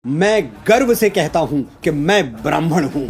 मैं गर्व से कहता हूं कि मैं ब्राह्मण हूं।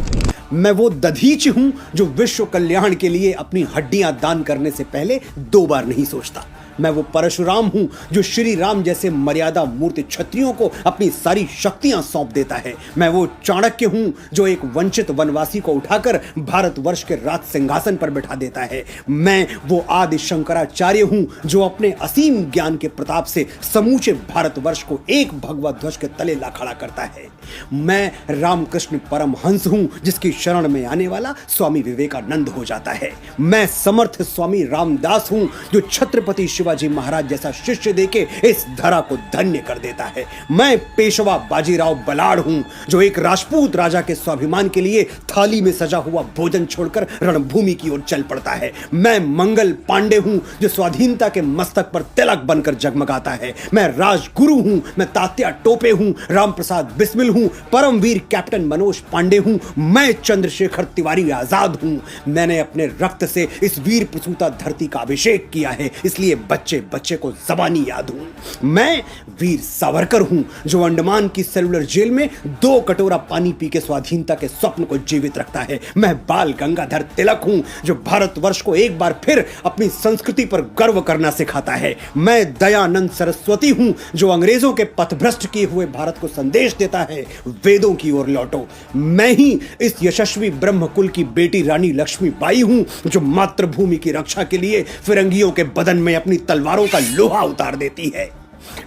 मैं वो दधीच हूं जो विश्व कल्याण के लिए अपनी हड्डियां दान करने से पहले 2 बार नहीं सोचता। मैं वो परशुराम हूं जो श्री राम जैसे मर्यादा मूर्ति क्षत्रियों को अपनी सारी शक्तियां सौंप देता है। मैं वो चाणक्य हूं जो एक वंचित वनवासी को उठाकर भारतवर्ष के राज सिंहासन पर बैठा देता है। मैं वो आदि शंकराचार्य हूं जो अपने असीम ज्ञान के प्रताप से समूचे भारतवर्ष को एक भगवा ध्वज के तले ला खड़ा करता है। मैं रामकृष्ण परमहंस हूं जिसकी शरण में आने वाला स्वामी विवेकानंद हो जाता है। मैं समर्थ स्वामी रामदास हूं जो छत्रपति शिवाजी महाराज जैसा शिष्य देके इस धरा को धन्य कर देता है। मैं पेशवा बाजीराव बलाड़ हूं जो एक राजपूत राजा के स्वाभिमान के लिए थाली में सजा हुआ भोजन छोड़कर रणभूमि की ओर चल पड़ता है। मैं मंगल पांडे हूं जो स्वाधीनता के मस्तक पर तिलक बनकर जगमगाता है। मैं राजगुरु हूं, मैं तात्या टोपे हूं, रामप्रसाद बिस्मिल हूं, परमवीर कैप्टन मनोज पांडे हूं, मैं चंद्रशेखर तिवारी आजाद हूं। मैंने अपने रक्त से इस वीर प्रसूता धरती का अभिषेक किया है, इसलिए बच्चे बच्चे को जबानी याद हूं। मैं वीर सावरकर हूं जो अंडमान की सेलुलर जेल में 2 कटोरा पानी पी के स्वाधीनता के स्वप्न को जीवित रखता है। मैं बाल गंगाधर तिलक हूं जो भारतवर्ष को एक बार फिर अपनी संस्कृति पर गर्व करना सिखाता है। मैं दयानंद सरस्वती हूं जो अंग्रेजों के पथभ्रष्ट किए हुए भारत को संदेश देता है, वेदों की ओर लौटो। मैं ही इस यशस्वी ब्रह्मकुल की बेटी रानी लक्ष्मीबाई हूं जो मातृभूमि की रक्षा के लिए फिरंगियों के बदन में अपनी तलवारों का लोहा उतार देती है।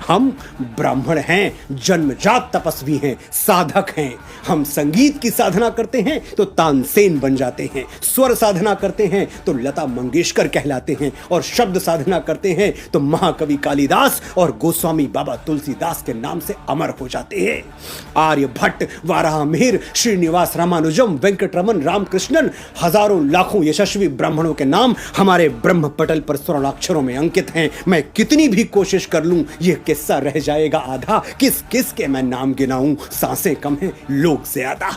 हम ब्राह्मण हैं, जन्मजात तपस्वी हैं, साधक हैं। हम संगीत की साधना करते हैं तो तानसेन बन जाते हैं, स्वर साधना करते हैं तो लता मंगेशकर कहलाते हैं, और शब्द साधना करते हैं तो महाकवि कालिदास और गोस्वामी बाबा तुलसीदास के नाम से अमर हो जाते हैं। आर्यभट्ट, वाराहमिहिर, श्रीनिवास रामानुजम, वेंकटरमन, रामकृष्णन, हजारों लाखों यशस्वी ब्राह्मणों के नाम हमारे ब्रह्म पटल पर स्वर्णाक्षरों में अंकित हैं। मैं कितनी भी कोशिश कर लूं यह किस्सा रह जाएगा आधा। किस किस के मैं नाम गिनाऊं, सांसें कम हैं, लोग ज्यादा।